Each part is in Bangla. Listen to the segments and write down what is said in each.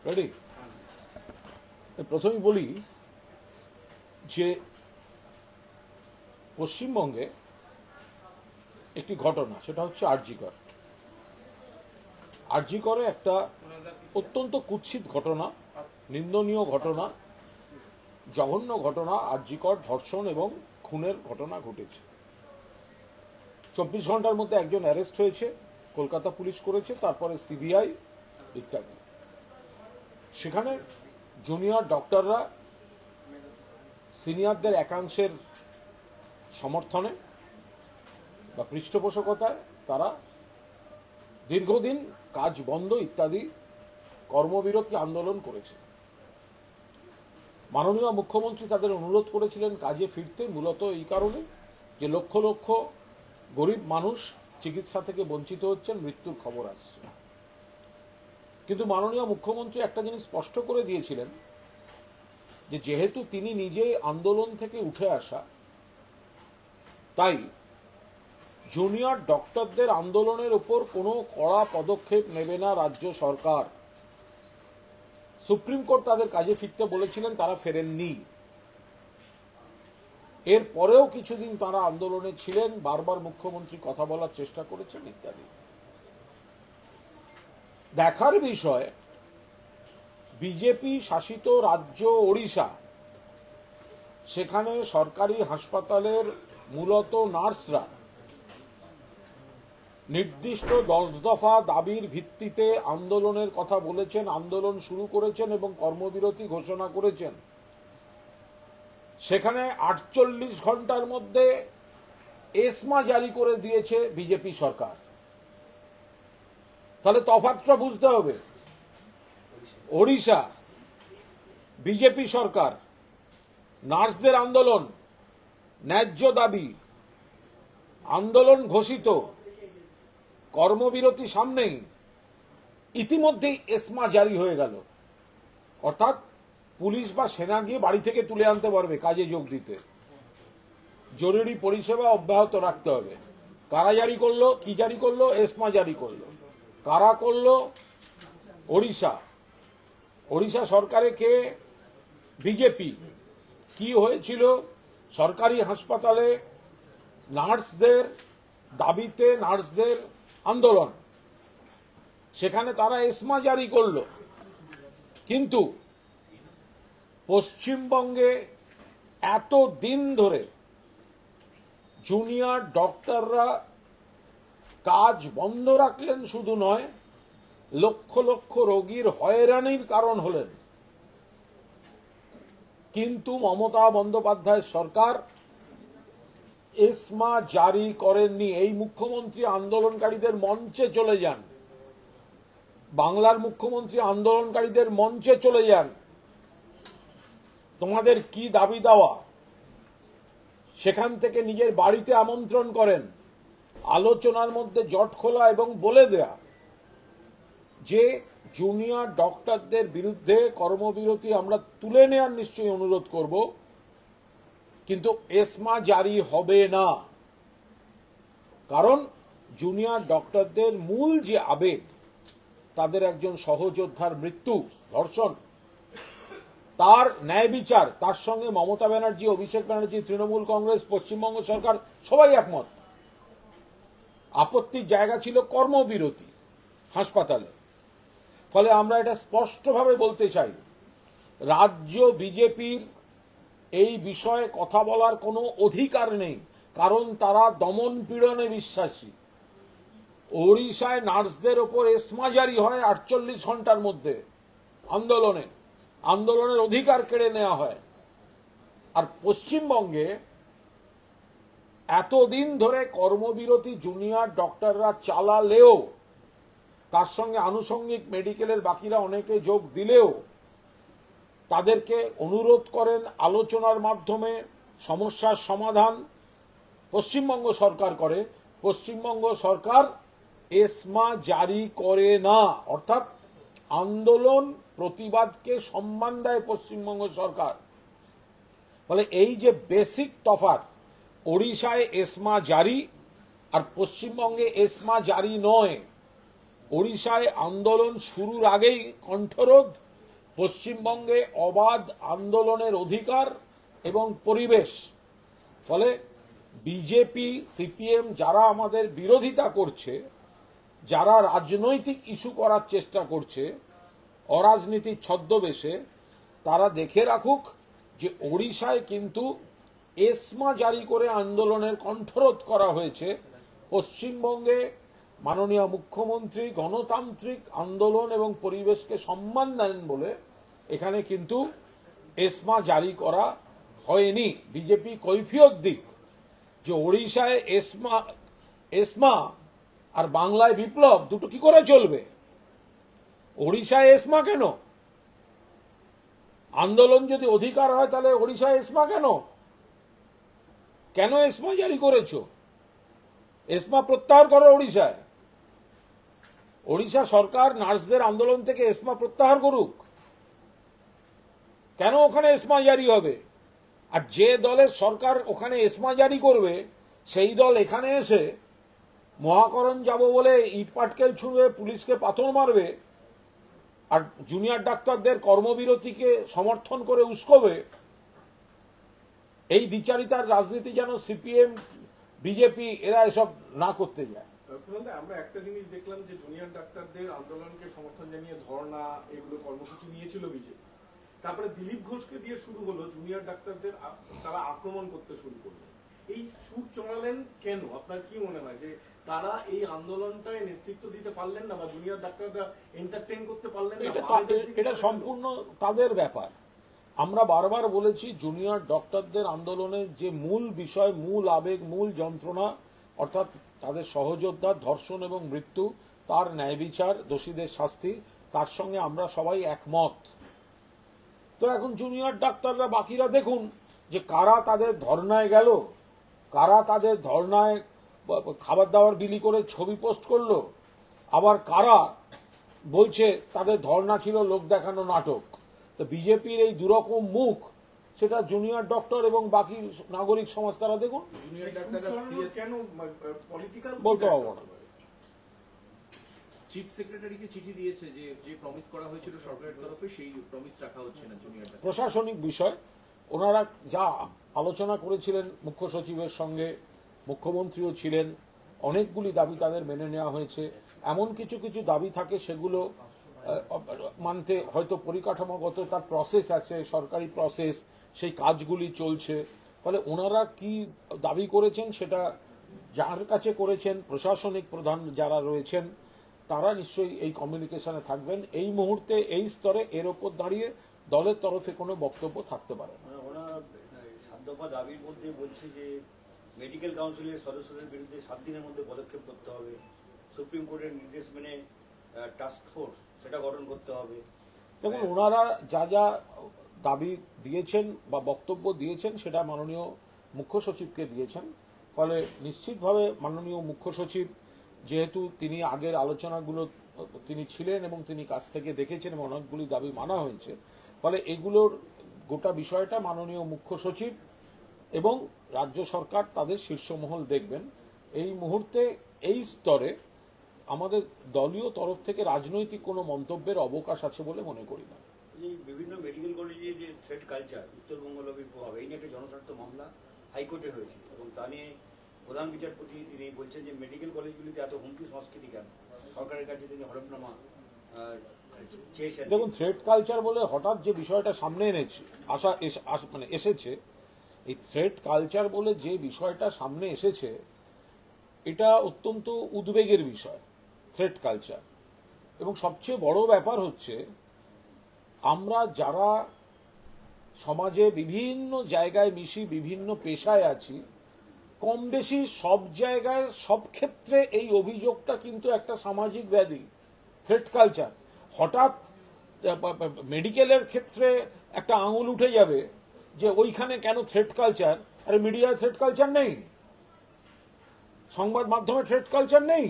রেডি? প্রথমেই বলি যে পশ্চিমবঙ্গে একটি ঘটনা, সেটা হচ্ছে আরজিকরে একটা অত্যন্ত কুৎসিত ঘটনা, নিন্দনীয় ঘটনা, জঘন্য ঘটনা। আরজিকর ধর্ষণ এবং খুনের ঘটনা ঘটেছে। 24 ঘন্টার মধ্যে একজন অ্যারেস্ট হয়েছে, কলকাতা পুলিশ করেছে, তারপরে সিবিআই ইত্যাদি। সেখানে জুনিয়র ডক্টররা সিনিয়রদের একাংশের সমর্থনে বা পৃষ্ঠপোষকতায় তারা দীর্ঘদিন কাজ বন্ধ ইত্যাদি কর্মবিরতি আন্দোলন করেছে। মাননীয় মুখ্যমন্ত্রী তাদের অনুরোধ করেছিলেন কাজে ফিরতে, মূলত এই কারণে যে লক্ষ লক্ষ গরিব মানুষ চিকিৎসা থেকে বঞ্চিত হচ্ছেন, মৃত্যুর খবর আসছে। কিন্তু মাননীয় মুখ্যমন্ত্রী একটা জিনিস স্পষ্ট করে দিয়েছিলেন যে যেহেতু তিনি নিজে আন্দোলন থেকে উঠে আসা, তাই জুনিয়র ডক্টরদের আন্দোলনের উপর কোনো কড়া পদক্ষেপ নেবে না রাজ্য সরকার। সুপ্রিম কোর্ট তাদের কাজে ফিরতে বলেছিলেন, তারা ফেরেননি। এরপরেও কিছুদিন তারা আন্দোলনে ছিলেন, বারবার মুখ্যমন্ত্রী কথা বলার চেষ্টা করেছেন ইত্যাদি। দেখার বিষয়, বিজেপি শাসিত রাজ্য ওড়িশা, সেখানে সরকারি হাসপাতালের মূলত নার্সরা নির্দিষ্ট 10 দফা দাবির ভিত্তিতে আন্দোলনের কথা বলেছেন, আন্দোলন শুরু করেছেন এবং কর্মবিরতি ঘোষণা করেছেন। সেখানে 48 ঘন্টার মধ্যে এসমা জারি করে দিয়েছে বিজেপি সরকার। তাহলে তফাৎটা বুঝতে হবে। ওড়িশা বিজেপি সরকার, নার্সদের আন্দোলন, ন্যায্য দাবি, আন্দোলন ঘোষিত, কর্মবিরতি সামনেই, ইতিমধ্যেই এসমা জারি হয়ে গেল। অর্থাৎ পুলিশ বা সেনা গিয়ে বাড়ি থেকে তুলে আনতে পারবে কাজে যোগ দিতে। জরুরি পরিষেবা অব্যাহত রাখতে হবে। কারা জারি করলো? কি জারি করলো? এসমা জারি করলো। কারা করলো? ওড়িশা সরকারে কে? বিজেপি। কি হয়েছিল? সরকারি হাসপাতালে নার্সদের দাবিতে নার্সদের আন্দোলন, সেখানে তারা এসমা জারি করলো। কিন্তু পশ্চিমবঙ্গে এত দিন ধরে জুনিয়র ডক্টররা কাজ বন্ধ রাখলেন শুধু নয়, লক্ষ লক্ষ রোগীর হয়রানির কারণ হলেন। কিন্তু মমতা বন্দ্যোপাধ্যায় সরকার এসমা জারি করেননি। এই মুখ্যমন্ত্রী আন্দোলনকারীদের মঞ্চে চলে যান, বাংলার মুখ্যমন্ত্রী আন্দোলনকারীদের মঞ্চে চলে যান, তোমাদের কি দাবি দেওয়া, সেখান থেকে নিজের বাড়িতে আমন্ত্রণ করেন, আলোচনার মধ্যে জট খোলা এবং বলে দেয়া যে জুনিয়র ডক্টরদের বিরুদ্ধে কর্মবিরতি আমরা তুলে নেওয়ার নিশ্চয়ই অনুরোধ করব, কিন্তু এসমা জারি হবে না। কারণ জুনিয়র ডক্টরদের মূল যে আবেগ, তাদের একজন সহযোদ্ধার মৃত্যু, ধর্ষণ, তার ন্যায় বিচার, তার সঙ্গে মমতা ব্যানার্জি, অভিষেক ব্যানার্জি, তৃণমূল কংগ্রেস, পশ্চিমবঙ্গ সরকার সবাই একমত। আপত্তির জায়গা ছিল কর্মবিরতি হাসপাতালে। ফলে আমরা এটা স্পষ্টভাবে বলতে চাই, রাজ্য বিজেপির এই বিষয়ে কথা বলার কোনো অধিকার নেই, কারণ তারা দমন পীড়নে বিশ্বাসী। ওড়িশায় নার্সদের ওপর এসমা জারি হয় 48 ঘন্টার মধ্যে, আন্দোলনের অধিকার কেড়ে নেওয়া হয়। আর পশ্চিমবঙ্গে এতদিন ধরে কর্মবিরতি জুনিয়র ডক্টররা চালালেও, তার সঙ্গে আনুষঙ্গিক মেডিকেলের বাকিরা অনেকে যোগ দিলেও, তাদেরকে অনুরোধ করেন আলোচনার মাধ্যমে সমস্যার সমাধান পশ্চিমবঙ্গ সরকার করে। পশ্চিমবঙ্গ সরকার এসমা জারি করে না, অর্থাৎ আন্দোলন প্রতিবাদকে সম্মান দেয় পশ্চিমবঙ্গ সরকার। ফলে এই যে বেসিক তফাৎ, ওড়িশায় এসমা জারি আর পশ্চিমবঙ্গে এসমা জারি নয়, ওড়িশায় আন্দোলন শুরুর আগেই কণ্ঠরোধ, পশ্চিমবঙ্গে অবাধ আন্দোলনের অধিকার এবং পরিবেশ। ফলে বিজেপি সিপিএম যারা আমাদের বিরোধিতা করছে, যারা রাজনৈতিক ইস্যু করার চেষ্টা করছে অরাজনীতির ছদ্মবেশে, তারা দেখে রাখুক যে ওড়িশায় কিন্তু এসমা জারি করে আন্দোলনের কণ্ঠরোধ করা হয়েছে। পশ্চিমবঙ্গে মাননীয় মুখ্যমন্ত্রী গণতান্ত্রিক আন্দোলন এবং পরিবেশকে সম্মান দেন বলে এখানে কিন্তু এসমা জারি করা হয়নি। বিজেপি কৈফিয়ত দিক যে ওড়িশায় এসমা আর বাংলায় বিপ্লব দুটো কি করে চলবে? ওড়িশায় এসমা কেন? আন্দোলন যদি অধিকার হয় তাহলে ওড়িশায় এসমা কেন? কেন এসমা জারি করেছো? এসমা প্রত্যাহার করো ওড়িশায়। ওড়িশা সরকার নার্সদের আন্দোলন থেকে এসমা প্রত্যাহার করুক। কেন ওখানে এসমা জারি হবে? আর যে দলের সরকার ওখানে এসমা জারি করবে সেই দল এখানে এসে মহাকরণ যাব বলে ইট পাটকেল ছুঁড়বে, পুলিশকে পাথর মারবে, আর জুনিয়র ডাক্তারদের কর্মবিরতিকে সমর্থন করে উস্কোবে। এই দ্বিচারিতার রাজনীতি যেন সিপিএম বিজেপি এরা এসব না করতে যায়। আমরা একটা জিনিস দেখলাম যে জুনিয়র ডাক্তারদের আন্দোলনকে সমর্থন জানিয়ে ধর্ণা এগুলো কর্মসূচি নিয়েছিল বিজেপি। তারপরে দিলীপ ঘোষকে দিয়ে শুরু হলো, জুনিয়র ডাক্তারদের তারা আক্রমণ করতে শুরু করলো। এই সুর চড়ালেন কেন? আপনার কি মনে হয় যে তারা এই আন্দোলনটায় নেতৃত্ব দিতে পারলেন না, বা জুনিয়র ডাক্তাররা এন্টারটেইন করতে পারলেন না? এটা সম্পূর্ণ তাদের ব্যাপার। আমরা বারবার বলেছি জুনিয়র ডক্টরদের আন্দোলনের যে মূল বিষয়, মূল আবেগ, মূল যন্ত্রণা, অর্থাৎ তাদের সহযোদ্ধা ধর্ষণ এবং মৃত্যু, তার ন্যায় বিচার, দোষীদের শাস্তি, তার সঙ্গে আমরা সবাই একমত। তো এখন জুনিয়র ডাক্তাররা বাকিরা দেখুন যে কারা তাদের ধর্নায় গেল, কারা তাদের ধর্নায় খাবার দাবার বিলি করে ছবি পোস্ট করলো, আবার কারা বলছে তাদের ধর্না ছিল লোক দেখানো নাটক। তো বিজেপির এই দুরকম মুখ, সেটা জুনিয়র ডক্টর এবং বাকি নাগরিক সমাজ তারা দেখুন। বলতে পারবো না। চিফ সেক্রেটারিকে চিঠি দিয়েছে যে প্রমিস করা হয়েছিল সরকারের তরফে, সেই প্রমিস রাখা হচ্ছে না জুনিয়র ডাক্তার। প্রশাসনিক বিষয়, ওনারা যা আলোচনা করেছিলেন মুখ্য সচিবের সঙ্গে, মুখ্যমন্ত্রীও ছিলেন, অনেকগুলি দাবি তাদের মেনে নেওয়া হয়েছে। এমন কিছু কিছু দাবি থাকে সেগুলো মানতে হয়তো পরিকাঠামোগত তার প্রসেস আছে, সরকারি প্রসেস, সেই কাজগুলি চলছে। ফলে ওনারা কি দাবি করেছেন সেটা যার কাছে করেছেন, প্রশাসনিক প্রধান যারা রয়েছেন তারা নিশ্চয়ই এই কমিউনিকেশনে থাকবেন। এই মুহূর্তে এই স্তরে এর ওপর দাঁড়িয়ে দলের তরফে কোনো বক্তব্য থাকতে পারে না। ওরা 7 দফা দাবির মধ্যে বলছে যে মেডিকেল কাউন্সিলের সদস্যদের বিরুদ্ধে 7 দিনের মধ্যে পদক্ষেপ করতে হবে, সুপ্রিম কোর্টের নির্দেশ মেনে টাস্ক ফোর্স সেটা গঠন করতে হবে। দেখুন, ওনারা যা যা দাবি দিয়েছেন বা বক্তব্য দিয়েছেন সেটা মাননীয় মুখ্য সচিবকে দিয়েছেন। ফলে নিশ্চিতভাবে মাননীয় মুখ্য সচিব, যেহেতু তিনি আগের আলোচনাগুলো তিনি ছিলেন এবং তিনি কাছ থেকে দেখেছেন এবং অনেকগুলি দাবি মানা হয়েছে, ফলে এগুলোর গোটা বিষয়টা মাননীয় মুখ্য সচিব এবং রাজ্য সরকার তাদের শীর্ষমহল দেখবেন। এই মুহূর্তে এই স্তরে আমাদের দলীয় তরফ থেকে রাজনৈতিক কোনো মন্তব্যের অবকাশ আছে বলে মনে করি না। বিভিন্ন মেডিকেল কলেজে যে থ্রেড কালচার, উত্তরবঙ্গ লবির প্রভাব, এই নিয়ে একটা জনস্বার্থ মামলা হাইকোর্টে হয়েছে এবং তা নিয়ে প্রধান বিচারপতি তিনি বলছেন যে মেডিকেল কলেজগুলিতে এত হুমকি সংস্কৃতি কেন, সরকারের কাছে তিনি হলফনামা চেয়েছেন। দেখুন, থ্রেড কালচার বলে হঠাৎ যে বিষয়টা সামনে এসেছে, এই থ্রেড কালচার বলে যে বিষয়টা সামনে এসেছে, এটা অত্যন্ত উদ্বেগের বিষয়। থ্রেড কালচার, এবং সবচেয়ে বড় ব্যাপার হচ্ছে আমরা যারা সমাজে বিভিন্ন জায়গায় মিশি, বিভিন্ন পেশায় আছি, কম বেশি সব জায়গায় সব ক্ষেত্রে এই অভিযোগটা কিন্তু একটা সামাজিক ব্যাধি, থ্রেড কালচার। হঠাৎ মেডিকেলের ক্ষেত্রে একটা আঙুল উঠে যাবে যে ওইখানে কেন থ্রেড কালচার, আরে মিডিয়ায় থ্রেড কালচার নেই, সংবাদ মাধ্যমে থ্রেড কালচার নেই,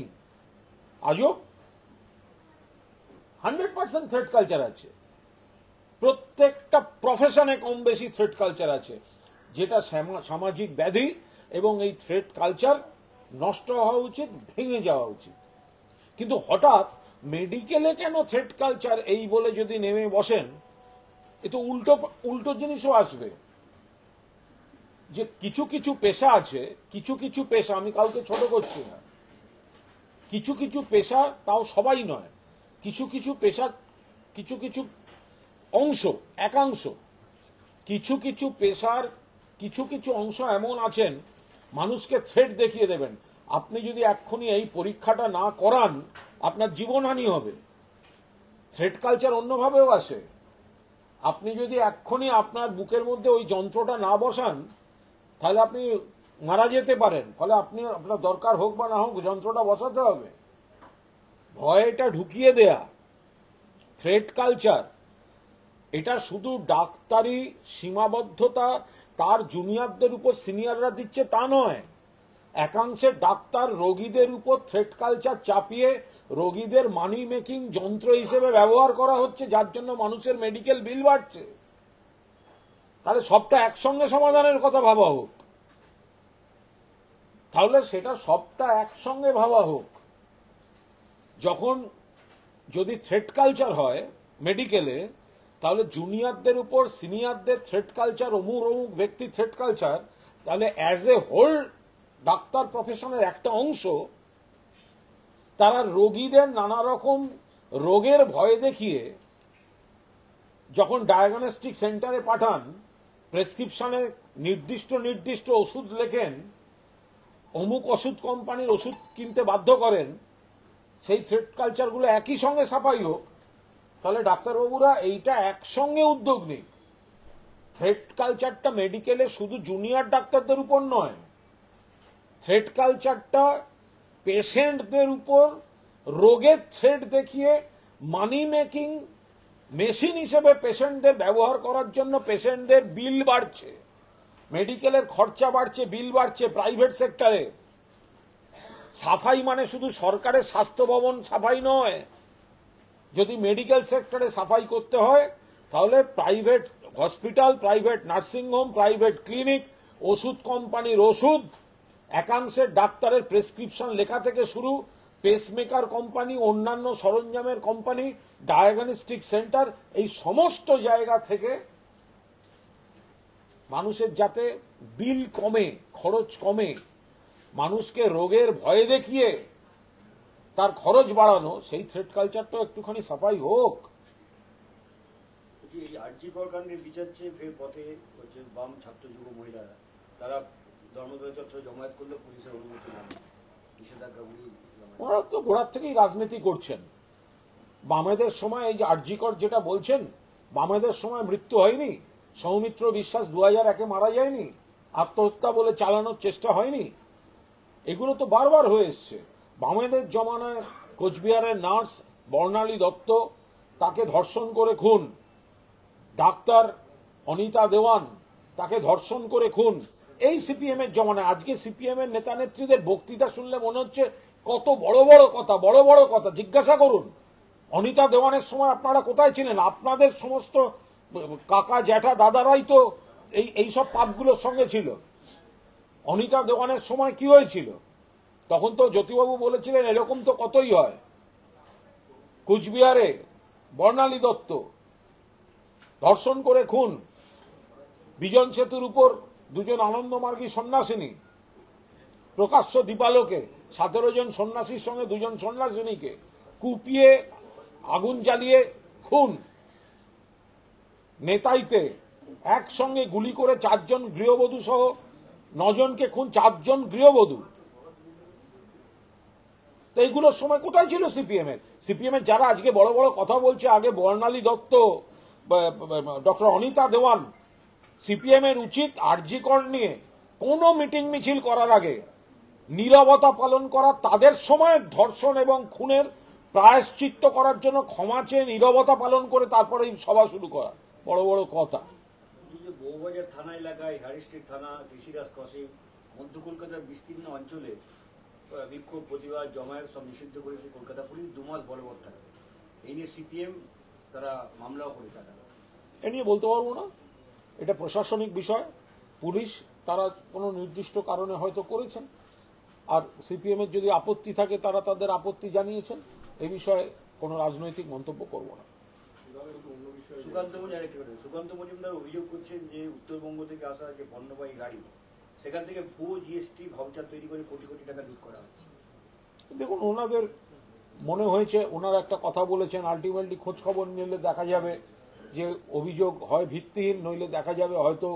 আজব। 100% থ্রেড কালচার আছে, প্রত্যেকটা প্রফেশনে কম বেশি থ্রেড কালচার আছে, যেটা সামাজিক ব্যাধি, এবং এই থ্রেড কালচার নষ্ট হওয়া উচিত, ভেঙে যাওয়া উচিত। কিন্তু হঠাৎ মেডিকেলে কেন থ্রেট কালচার এই বলে যদি নেমে বসেন, এ তো উল্টো জিনিসও আসবে। যে কিছু কিছু পেশা আছে, কিছু কিছু পেশা, আমি কাউকে ছোট করছি না, কিছু কিছু পেশা, তাও সবাই নয়, কিছু কিছু পেশা, কিছু কিছু অংশ, একাংশ, কিছু কিছু পেশার কিছু কিছু অংশ এমন আছেন মানুষকে থ্রেট দেখিয়ে দেবেন। আপনি যদি এক্ষুনি এই পরীক্ষাটা না করান আপনার জীবনহানি হবে। থ্রেট কালচার অন্যভাবেও আসে। আপনি যদি এক্ষুনি আপনার বুকের মধ্যে ওই যন্ত্রটা না বসান তাহলে আপনি মারা যেতে পারেন। ফলে আপনার দরকার হোক বা না হোক যন্ত্রটা বসাতে হবে। ভয়টা ঢুকিয়ে দেয়া, থ্রেট কালচার, এটা শুধু ডাক্তারি সীমাবদ্ধতা তার জুনিয়রদের উপর সিনিয়ররা দিচ্ছে তা নয়। একাংশে ডাক্তার রোগীদের উপর থ্রেট কালচার চাপিয়ে রোগীদের মানি মেকিং যন্ত্র হিসেবে ব্যবহার করা হচ্ছে, যার জন্য মানুষের মেডিকেল বিল বাড়ছে। তাহলে সবটা একসঙ্গে সমাধানের কথা ভাবা হোক, তাহলে সেটা সবটা একসঙ্গে ভাবা হোক। যখন যদি থ্রেট কালচার হয় মেডিকেলে, তাহলে জুনিয়রদের উপর সিনিয়রদের থ্রেট কালচার, অমুক অমুক ব্যক্তি থ্রেট কালচার, তাহলে অ্যাজ এ হোল ডাক্তার প্রফেশনের একটা অংশ তারা রোগীদের নানা রকম রোগের ভয় দেখিয়ে যখন ডায়াগনস্টিক সেন্টারে পাঠান, প্রেসক্রিপশনে নির্দিষ্ট নির্দিষ্ট ওষুধ লেখেন, অমুক ওষুধ কোম্পানির ওষুধ কিনতে বাধ্য করেন, সেই থ্রেট কালচারগুলো একই সঙ্গে ছাপাই হোক। তাহলে ডাক্তারবাবুরা এইটা একসঙ্গে উদ্যোগ নিক। থ্রেট কালচারটা মেডিকেলে শুধু জুনিয়র ডাক্তারদের উপর নয়, থ্রেট কালচারটা পেশেন্টদের উপর রোগের থ্রেট দেখিয়ে মানি মেকিং মেশিন হিসেবে পেশেন্টদের ব্যবহার করার জন্য পেশেন্টদের বিল বাড়ছে, মেডিকেলের খরচা বাড়ছে, বিল বাড়ছে প্রাইভেট সেক্টরে। সাফাই মানে শুধু সরকারের স্বাস্থ্য ভবন সাফাই নয়। যদি মেডিকেল সেক্টরে সাফাই করতে হয় তাহলে private hospital, private nursing home, private clinic, ওষুধ কোম্পানির ওষুধ, একাংশের ডাক্তারের প্রেসক্রিপশন লেখা থেকে শুরু, পেসমেকার কোম্পানি, অন্যান্য সরঞ্জামের কোম্পানি, ডায়াগনস্টিক সেন্টার, এই সমস্ত জায়গা থেকে মানুষের যাতে বিল কমে, খরচ কমে, মানুষকে রোগের ভয় দেখিয়ে তার খরচ বাড়ানো, সেই থ্রেট কালচারটা একটুখানি সাফাই হোক। এই আরজি কর কাণ্ডের বিচার চেয়ে ফের পথে হচ্ছে বাম ছাত্র যুব মহিলারা, তারা ধর্মদয় তথ্য জমায়েত করলে পুলিশের অনুমতি না, নিষেধাজ্ঞা উড়িয়ে। ওরা তো গোড়ার থেকেই রাজনীতি করছেন। বামেদের সময় এই যে আরজি কর যেটা বলছেন, বামেদের সময় মৃত্যু হয়নি, সৌমিত্র বিশ্বাস 2001-এ মারা যায়নি, আত্মহত্যা বলে চালানোর চেষ্টা হয়নি, এগুলো তো বারবার হয়ে এসছে। বামেদের জমানায় কোচবিহারের নার্স বর্ণালী দত্ত, তাকে ধর্ষণ করে খুন, ডাক্তার অনিতা দেওয়ান, তাকে ধর্ষণ করে খুন, এই সিপিএম এর জমানায়। আজকে সিপিএম এর নেতা নেত্রীদের বক্তৃতা শুনলে মনে হচ্ছে কত বড় বড় কথা, বড় বড় কথা। জিজ্ঞাসা করুন অনিতা দেওয়ানের সময় আপনারা কোথায় ছিলেন? আপনাদের সমস্ত কাকা জ্যাঠা দাদারাই তো এই সব পাপগুলোর সঙ্গে ছিল। অনিতা দেওয়ানের সময় কি হয়েছিল? তখন তো জ্যোতিবাবু বলেছিলেন এরকম তো কতই হয়। কুচবিহারে বর্ণালী দত্ত ধর্ষণ করে খুন, বিজন সেতুর উপর দুজন আনন্দমার্গী সন্ন্যাসিনী, প্রকাশ্য দীপালোকে 17 জন সন্ন্যাসীর সঙ্গে 2 জন সন্ন্যাসিনীকে কুপিয়ে আগুন জ্বালিয়ে খুন, নেতাইতে একসঙ্গে গুলি করে 4 জন গৃহবধূ সহ 9 জনকে খুন, 4 জন গৃহবধূ। তো এইগুলোর সময় কোথায় ছিল সিপিএম এর? সিপিএম এর যারা আজকে বড় বড় কথা বলছে, আগে বর্ণালী দত্ত, ডক্টর অনিতা দেওয়ান, সিপিএম এর উচিত আরজি কর নিয়ে কোনো মিটিং মিছিল করার আগে নীরবতা পালন করা, তাদের সময় ধর্ষণ এবং খুনের প্রায়শ্চিত্ত করার জন্য ক্ষমা চেয়ে নীরবতা পালন করে তারপরে সভা শুরু করা। বড় বড় কথা। বউবাজার থানা এলাকায়, হ্যারি স্ট্রিট থানা, ঋষিদাস ক্রসিং, মধ্য কলকাতার বিস্তীর্ণ অঞ্চলে বিক্ষোভ, প্রতিবাদ, জমায়েত সব নিষিদ্ধ করেছে কলকাতা পুলিশ। 2 মাস বলবৎ থাকে। এই নিয়ে সিপিএম তারা মামলাও করেছে। এ নিয়ে বলতে পারবো না, এটা প্রশাসনিক বিষয়। পুলিশ তারা কোনো নির্দিষ্ট কারণে হয়তো করেছেন, আর সিপিএম এর যদি আপত্তি থাকে তারা তাদের আপত্তি জানিয়েছেন। এ বিষয়ে কোনো রাজনৈতিক মন্তব্য করব না। অন্য বিষয়ে সুকান্ত মজুমদার অভিযোগ করছেন যে উত্তরবঙ্গ থেকে আসা যে পণ্যবাহী গাড়ি সেখান থেকে ভুয়ো জিএসটি ভাউচার তৈরি করে কোটি কোটি টাকা লুট করা হচ্ছে। দেখুন, ওনাদের মনে হয়েছে, ওনারা একটা কথা বলেছেন, আলটিমেটলি খোঁজ খবর নিলে দেখা যাবে যে অভিযোগ হয় ভিত্তিহীন, নইলে দেখা যাবে হয়তো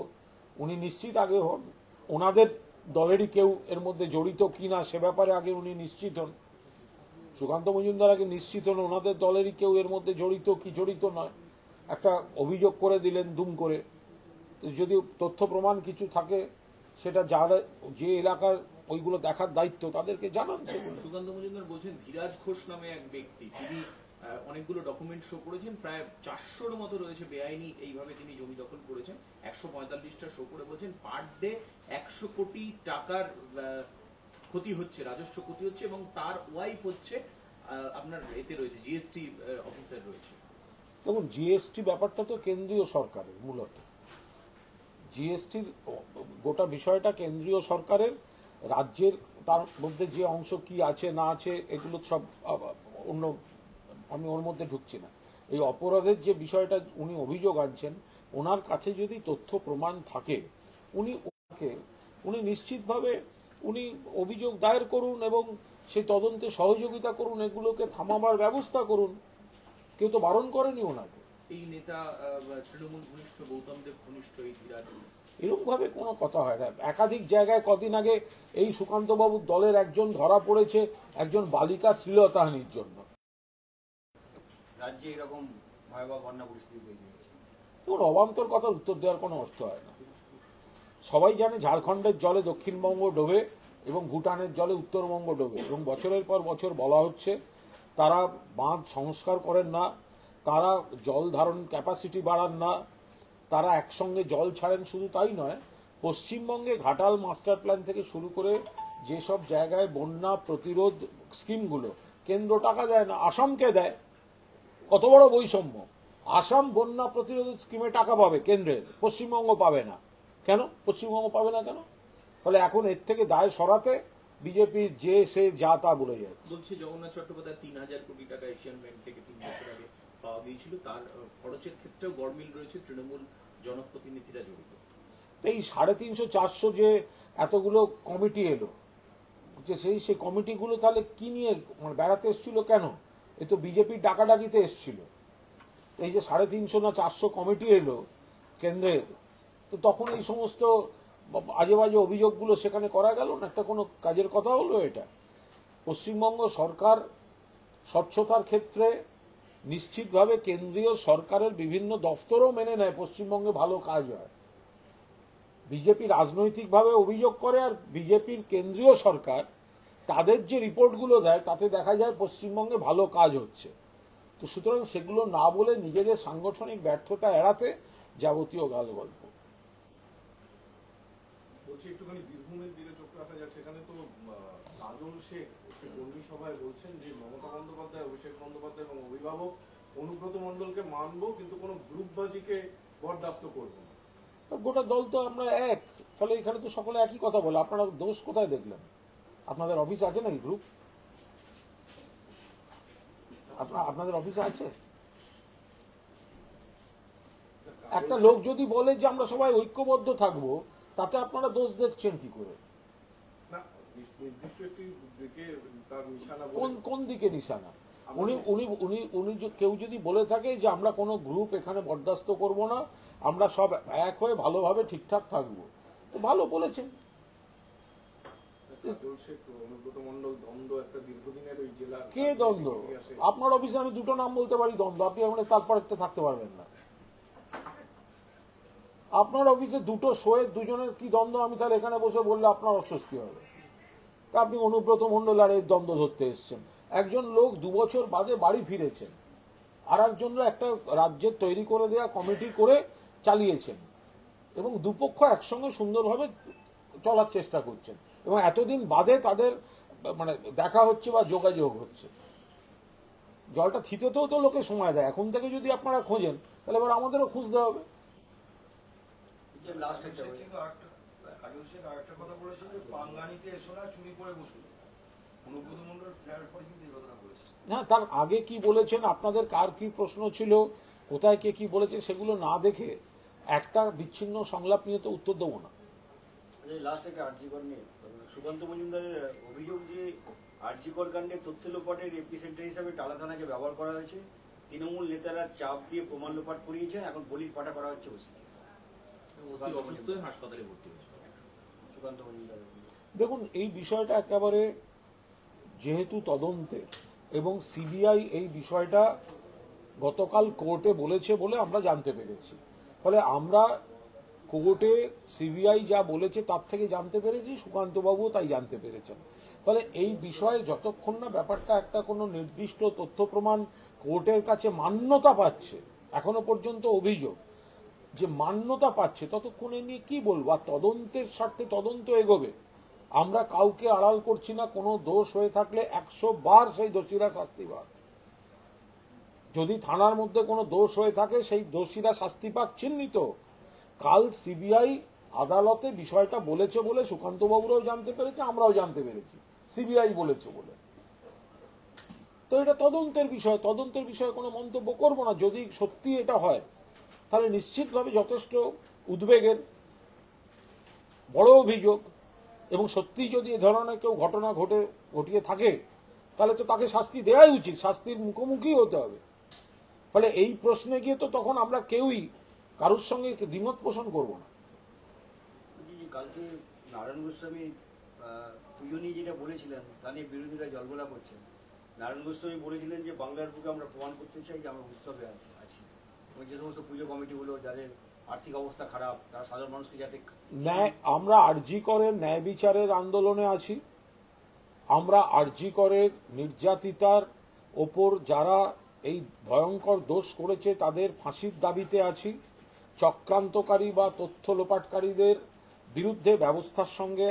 উনি নিশ্চিত আগে হন ওনাদের দলেরই কেউ এর মধ্যে জড়িত কিনা সে ব্যাপারে আগে উনি নিশ্চিত হন। সুকান্ত মজুমদার আগে নিশ্চিত হন ওনাদের দলেরই কেউ এর মধ্যে জড়িত কি জড়িত নয়। একটা অভিযোগ করে দিলেন দুম করে, যদি তথ্য প্রমাণ কিছু থাকে সেটা যারা যে এলাকার ওইগুলো দেখার দায়িত্ব তাদেরকে জানান সেগুলো। সুকান্ত মজুমদার বলছেন ধীরাজ ঘোষ নামে এক ব্যক্তি, তিনি অনেকগুলো ডকুমেন্ট শো করেছেন, প্রায় 400-র মতো রয়েছে বেআইনি এইভাবে তিনি জমি দখল করেছেন। 145টা শো করে বলছেন পার ডে 100 কোটি টাকার ক্ষতি হচ্ছে, রাজস্ব ক্ষতি হচ্ছে, এবং তার ওয়াইফ হচ্ছে আপনার এতে রয়েছে জিএসটি অফিসার রয়েছে। দেখুন, জিএসটি ব্যাপারটা তো কেন্দ্রীয় সরকারের, মূলত জিএসটির গোটা বিষয়টা কেন্দ্রীয় সরকারের, রাজ্যের তার মধ্যে যে অংশ কি আছে না আছে এগুলো সব অন্য, আমি ওর মধ্যে ঢুকছি না। এই অপরাধের যে বিষয়টা উনি অভিযোগ আনছেন, ওনার কাছে যদি তথ্য প্রমাণ থাকে উনি নিশ্চিতভাবে উনি অভিযোগ দায়ের করুন এবং সেই তদন্তে সহযোগিতা করুন, এগুলোকে থামাবার ব্যবস্থা করুন। কেউ তো বারণ করেনি ওনাকে। এই নেতা তৃণমূল ঘনিষ্ঠ, গৌতম দেব ঘনিষ্ঠ এই ধীরাজ, এরকম ভাবে কোনো কথা হয় না। একাধিক জায়গায় কদিন আগে এই সুকান্ত বাবুর দলের একজন ধরা পড়েছে একজন বালিকা শ্লীলতাহানির জন্য। রাজ্যে এরকম ভয়াবহ বন্যা পরিস্থিতি তৈরি হয়েছে। দেখুন, অবান্তর কথার উত্তর দেওয়ার কোনো অর্থ হয় না। সবাই জানে ঝাড়খণ্ডের জলে দক্ষিণবঙ্গ ডোবে এবং ভুটানের জলে উত্তরবঙ্গ ডোবে, এবং বছরের পর বছর বলা হচ্ছে তারা বাঁধ সংস্কার করেন না, তারা জল ধারণ ক্যাপাসিটি বাড়ান না, তারা একসঙ্গে জল ছাড়েন। শুধু তাই নয়, পশ্চিমবঙ্গে ঘাটাল মাস্টার প্ল্যান থেকে শুরু করে যেসব জায়গায় বন্যা প্রতিরোধ স্কিমগুলো কেন্দ্র টাকা দেয় না, আসামকে দেয়। কত বড় বৈষম্য! আসাম বন্যা প্রতিরোধ স্কিমে টাকা পাবে কেন্দ্রের, পশ্চিমবঙ্গ পাবে না কেন? পশ্চিমবঙ্গ পাবে না কেন? ফলে এখন এর থেকে দায় সরাতে বিজেপির যে সে যা তা বলে যাচ্ছে। বলছে জগন্নাথ চট্টোপাধ্যায় 3000 কোটি টাকা এশিয়ান ব্যাংক থেকে 3 বছর আগে পাওয়া গিয়েছিল, তার খরচের ক্ষেত্রেও গড়মিল রয়েছে, তৃণমূল জনপ্রতিনিধিরা জড়িত। এই 350-400 যে এতগুলো কমিটি এলো, যে সেই কমিটিগুলো তাহলে কি নিয়ে বেড়াতে এসেছিল কেন? এ তো বিজেপির ডাকাডাকিতে এসেছিল। এই যে 350 না 400 কমিটি এলো কেন্দ্রের, তো তখন এই সমস্ত আজে বাজে অভিযোগগুলো সেখানে করা গেল না? একটা কোনো কাজের কথা হলো এটা? পশ্চিমবঙ্গ সরকার স্বচ্ছতার ক্ষেত্রে নিশ্চিতভাবে কেন্দ্রীয় সরকারের বিভিন্ন দফতরও মেনে নেয় পশ্চিমবঙ্গে ভালো কাজ হয়। বিজেপি রাজনৈতিকভাবে অভিযোগ করে, আর বিজেপির কেন্দ্রীয় সরকার তাদের যে রিপোর্টগুলো দেয় তাতে দেখা যায় পশ্চিমবঙ্গে ভালো কাজ হচ্ছে। তো সুতরাং সেগুলো না বলে নিজেদের সাংগঠনিক ব্যর্থতা এড়াতে যাবতীয় গালগল্প। বলছি একটুখানি বীরভূমের দিকে চোখ রাখা যাক। সেখানে তো কাজল শেখ একটি কর্মী সভায় বলছেন যে মমতা বন্দ্যোপাধ্যায়, অভিষেক বন্দ্যোপাধ্যায় এবং অভিভাবক অনুব্রত মণ্ডলকে মানবো, কিন্তু কোনো গ্রুপবাজিকে বরদাস্ত করবো না। গোটা দল তো আমরা এক, ফলে এখানে তো সকলে একই কথা বলে। আপনারা দোষ কোথায় দেখলেন? আপনাদের অফিস আছে নাকি গ্রুপ? আপনাদের অফিসে আছে? একটা লোক যদি বলে যে আমরা সবাই ঐক্যবদ্ধ থাকবো, তাতে আপনারা দোষ দেখছেন কি করে? না, নির্দিষ্ট একটি দিকে তার নিশানা কোন দিকে নিশানা? উনি কেউ যদি বলে থাকে যে আমরা কোনো গ্রুপ এখানে বরদাস্ত করব না, আমরা সব এক হয়ে ভালোভাবে ঠিকঠাক থাকবো, তো ভালো বলেছেন। কে দ্বন্দ্ব? আপনার অফিসে আমি দুটো নাম বলতে পারি দ্বন্দ্ব, আপনি আমাদের তারপর একটা থাকতে পারবেন না। আপনার অফিসে দুটো শোয়ের দুজনের কি দ্বন্দ্ব, আমি তাহলে এখানে বসে বললে আপনার অস্বস্তি হবে। তা আপনি অনুব্রত মণ্ডল আর এর দ্বন্দ্ব ধরতে এসছেন। একজন লোক 2 বছর বাদে বাড়ি ফিরেছেন, আর একজনরা একটা রাজ্যের তৈরি করে দেওয়া কমিটি করে চালিয়েছেন, এবং দুপক্ষ একসঙ্গে সুন্দরভাবে চলার চেষ্টা করছেন, এবং এতদিন বাদে তাদের মানে দেখা হচ্ছে বা যোগাযোগ হচ্ছে। জলটা থিতেতেও তো লোকে সময় দেয়। এখন থেকে যদি আপনারা খোঁজেন তাহলে এবার আমাদেরও খুঁজতে হবে। অনুব্রত মণ্ডল ফেরার পরে কিন্তু এই কথাটা বলেছে। হ্যাঁ, তার আগে কি বলেছেন, আপনাদের কার কি প্রশ্ন ছিল, কোথায় কে কি বলেছে, সেগুলো না দেখে একটা বিচ্ছিন্ন সংলাপ নিয়ে তো উত্তর দেবো না। লাস্ট একটা আরজিকর নিয়ে সুকান্ত মজুমদারের অভিযোগ যে আরজিকর কাণ্ডে তথ্য লোপাটের এপিসেন্টার হিসাবে টালা থানাকে ব্যবহার করা হয়েছে, তৃণমূল নেতারা চাপ দিয়ে প্রমাণ লোপাট করিয়েছেন, এখন বলির পাঠা করা হচ্ছে ওসিকে। অসুস্থ হয়ে হাসপাতালে ভর্তি হয়েছে সুকান্ত মজুমদারের দেখুন, এই বিষয়টা একেবারে যেহেতু তদন্তের এবং সিবিআই এই বিষয়টা গতকাল কোর্টে বলেছে বলে আমরা জানতে পেরেছি, ফলে আমরা কোর্টে সিবিআই যা বলেছে তার থেকে জানতে পেরেছি, সুকান্তবাবুও তাই জানতে পেরেছেন। ফলে এই বিষয়ে যতক্ষণ না ব্যাপারটা একটা কোনো নির্দিষ্ট তথ্য প্রমাণ কোর্টের কাছে মান্যতা পাচ্ছে, এখনো পর্যন্ত অভিযোগ যে মান্যতা পাচ্ছে, ততক্ষণ এ নিয়ে কি বলবো। আর তদন্তের স্বার্থে তদন্ত এগোবে, আমরা কাউকে আড়াল করছি না। কোনো দোষ হয়ে থাকলে 100 বার সেই দোষীরা শাস্তি পাক। যদি থানার মধ্যে কোনো দোষ হয়ে থাকে সেই দোষীরা শাস্তি পাক চিহ্নিত। কাল সিবিআই আদালতে বিষয়টা বলেছে বলে সুকান্তবাবুরাও জানতে পেরেছে, আমরাও জানতে পেরেছি, সিবিআই বলেছে বলে। তো এটা তদন্তের বিষয়, তদন্তের বিষয়ে কোনো মন্তব্য করব না। যদি সত্যি এটা হয় তাহলে নিশ্চিতভাবে যথেষ্ট উদ্বেগের বড় অভিযোগ, এবং সত্যি যদি এ ধরনের কেউ ঘটনা ঘটিয়ে থাকে তাহলে তো তাকে শাস্তি দেওয়াই উচিত, শাস্তির মুখোমুখি হতে হবে। ফলে এই প্রশ্নে গিয়ে তো তখন আমরা কেউই কারোর সঙ্গে দ্বিমত পোষণ করব না। কালকে নারায়ণ গোস্বামী দুজনই যেটা বলেছিলেন তা নিয়ে বিরোধীরা জলগোলা করছেন। নারায়ণ গোস্বামী বলেছিলেন যে বাংলার বুকে আমরা প্রমাণ করতে চাই যে আমরা উৎসবে আছি, এবং যে সমস্ত পুজো কমিটিগুলো যাদের আর্থিক অবস্থা খারাপ তারা সাধারণ মানুষকে যাতে আমরা আরজি করের ন্যায় বিচারের আন্দোলনে আছি। আমরা আরজি করের নির্যাতিতার ওপর যারা এই ভয়ঙ্কর দোষ করেছে তাদের ফাঁসির দাবিতে আছি। চক্রান্তকারী বা তথ্য লোপাটকারীদের বিরুদ্ধে ব্যবস্থার সঙ্গে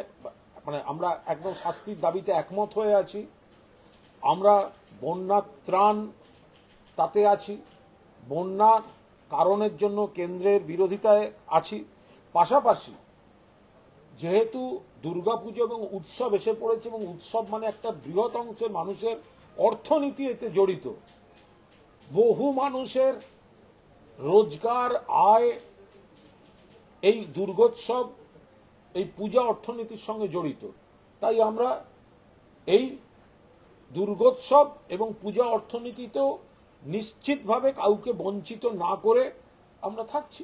আমরা একদম শাস্তির দাবিতে একমত হয়ে আছি। আমরা বন্যা ত্রাণ তাতে আছি, বন্যার কারণের জন্য কেন্দ্রের বিরোধিতায় আছি। পাশাপাশি যেহেতু দুর্গাপুজো এবং উৎসব এসে পড়েছে, এবং উৎসব মানে একটা বৃহৎ অংশের মানুষের অর্থনীতি এতে জড়িত, বহু মানুষের রোজগার আয় এই দুর্গোৎসব এই পূজা অর্থনীতির সঙ্গে জড়িত। তাই আমরা এই দুর্গোৎসব এবং পূজা অর্থনীতিতেও নিশ্চিতভাবে কাউকে বঞ্চিত না করে আমরা থাকছি।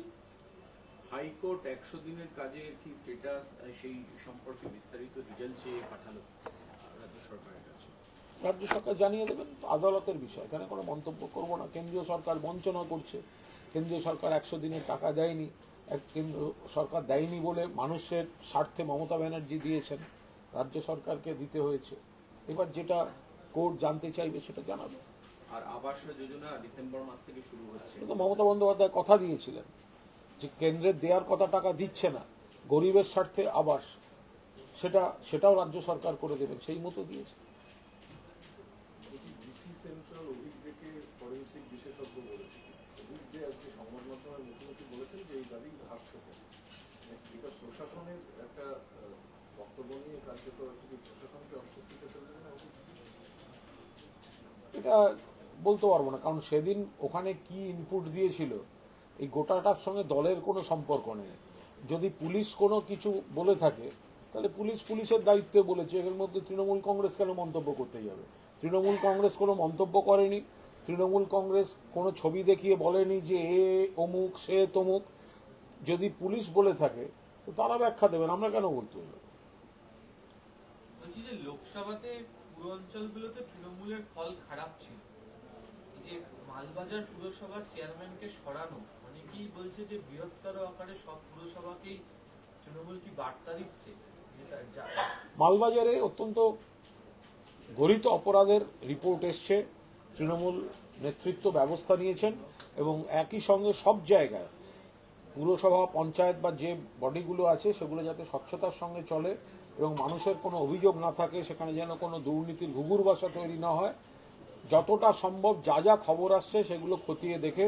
হাইকোর্ট 100 দিনের কাজের কি স্ট্যাটাস সেই সম্পর্কে বিস্তারিত ডিটেইল চেয়ে পাঠালো রাজ্য সরকারের কাছে। রাজ্য সরকার জানিয়ে দেবেন, আদালতের বিষয়, এখানে কোনো মন্তব্য করব না। কেন্দ্রীয় সরকার বঞ্চনা করছে, কেন্দ্রীয় সরকার 100 দিনের টাকা দেয়নি, কেন্দ্র সরকার দেয়নি বলে মানুষের স্বার্থে মমতা ব্যানার্জি দিয়েছেন, রাজ্য সরকারকে দিতে হয়েছে। এবার যেটা কোর্ট জানতে চাইবে সেটা জানাবে। আর আবাস যোজনা ডিসেম্বর মাস থেকে শুরু হচ্ছে, কিন্তু মমতা বন্দ্যোপাধ্যায় কথা দিয়েছিলেন যে কেন্দ্রের দেওয়ার কথা টাকা দিচ্ছে না, গরিবের স্বার্থে আবাস, সেটাও রাজ্য সরকার করে দেবেন, সেই মতো দিয়েছে। ডিসি সেন্ট্রাল অভিজ্ঞকে ফরেন্সিক বিশেষজ্ঞ বলেছে, অভিজ্ঞ আজকে সংবাদ মাধ্যমের মুখোমুখি বলেছেন যে এই দাবি হাস্যকর। এটা প্রশাসনের একটা বক্তব্য নিয়ে কার্যত প্রশাসনকে অস্বস্তিতে ফেলবে না। এটা বলতে পারবো না, কারণ সেদিন ওখানে কি ইনপুট দিয়েছিল এই গোটাটার সঙ্গে দলের কোনো সম্পর্ক নেই। যদি পুলিশ কোনো কিছু বলে থাকে তাহলে পুলিশের দায়িত্বে বলেছে, এর মধ্যে তৃণমূল কংগ্রেস কেন মন্তব্য করতে যাবে? তৃণমূল কংগ্রেস কোনো মন্তব্য করেনি, তৃণমূল কংগ্রেস কোনো ছবি দেখিয়ে বলেনি যে এ অমুক সে তমুক। যদি পুলিশ বলে থাকে তো তারা ব্যাখ্যা দেবেন, আমরা কেন বলতে হবে? বলছি যে লোকসভাতে পুরো অঞ্চলগুলোতে তৃণমূলের ফল খারাপ ছিল, যে মালবাজার পুরসভার চেয়ারম্যানকে সরানো, অনেকেই বলছে যে বৃহত্তর আকারে সব পুরসভাকেই তৃণমূল কি বার্তা দিচ্ছে? মালবাজারে অত্যন্ত গরিত অপরাধের রিপোর্ট এসছে, তৃণমূল নেতৃত্ব ব্যবস্থা নিয়েছেন, এবং একই সঙ্গে সব জায়গায় পুরসভা পঞ্চায়েত বা যে বডিগুলো আছে সেগুলো যাতে স্বচ্ছতার সঙ্গে চলে এবং মানুষের কোনো অভিযোগ না থাকে, সেখানে যেন কোনো দুর্নীতির ঘুঘুর বাসা তৈরি না হয়, যতটা সম্ভব যা যা খবর আসছে সেগুলো খতিয়ে দেখে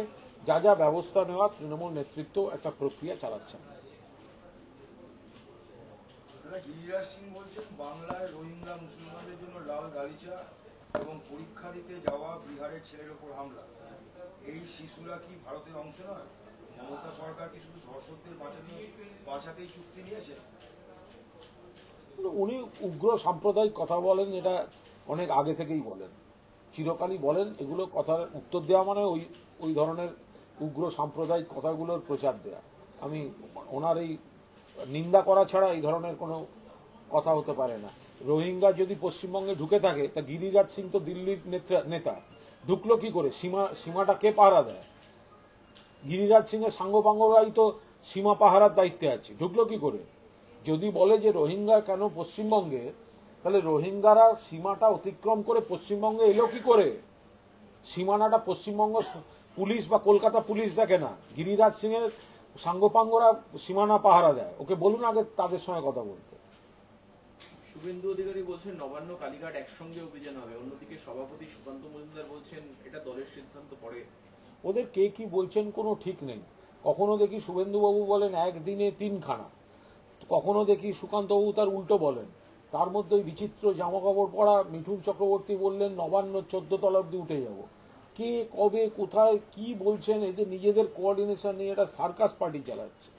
যা যা ব্যবস্থা নেওয়া তৃণমূল নেতৃত্ব একটা প্রক্রিয়া চালাচ্ছেন। গিরিরাজ সিং বলছেন বাংলায় রোহিঙ্গা মুসলমানদের জন্য লাল গালিচা এবং পরীক্ষা দিতে যাওয়া বিহারের ছেলের ওপর হামলা, এই শিশুরা কি ভারতের অংশ নয়? মমতা সরকার কি শুধু ধর্ষকদের বাঁচাতেই চুক্তি নিয়েছে? উনি উগ্র সাম্প্রদায়িক কথা বলেন, এটা অনেক আগে থেকেই বলেন, চিরকালই বলেন। এগুলো কথার উত্তর দেওয়া মানে ওই ধরনের উগ্র সাম্প্রদায়িক কথাগুলোর প্রচার দেয়া। আমি ওনার এই নিন্দা করা ছাড়া এই ধরনের কোনো কথা হতে পারে না। রোহিঙ্গা যদি পশ্চিমবঙ্গে ঢুকে থাকে, তা গিরিরাজ সিং তো দিল্লির নেতা, ঢুকলো কি করে? সীমাটা কে পাহারা দেয়? গিরিরাজ সিং এর সাঙ্গপাঙ্গরাই তো সীমা পাহারার দায়িত্বে আছে, ঢুকলো কি করে? যদি বলে যে রোহিঙ্গা কেন পশ্চিমবঙ্গে, তাহলে রোহিঙ্গারা সীমাটা অতিক্রম করে পশ্চিমবঙ্গে এলো কি করে? সীমানাটা পশ্চিমবঙ্গ পুলিশ বা কলকাতা পুলিশ দেখে না, গিরিরাজ সিং এর সাঙ্গপাঙ্গরা সীমানা পাহারা দেয়। ওকে বলুন আগে তাদের সঙ্গে কথা বলতে। শুভেন্দু অধিকারী বলছেন নবান্ন কালীঘাট একসঙ্গে অভিযান হবে, অন্যদিকে সভাপতি সুকান্ত মজুমদার বলছেন এটা দলের সিদ্ধান্ত পরে। ওদের কে কি বলছেন কোনো ঠিক নেই। কখনো দেখি শুভেন্দুবাবু বলেন একদিনে 3 খানা, কখনো দেখি সুকান্তবাবু তার উল্টো বলেন। তার মধ্যে ওই বিচিত্র জামাকাপড় পরা মিঠুন চক্রবর্তী বললেন নবান্ন 14 তলা অব্দি উঠে যাব। কে কবে কোথায় কি বলছেন, এদের নিজেদের কোঅর্ডিনেশন নিয়ে এটা সার্কাস পার্টি চালাচ্ছে।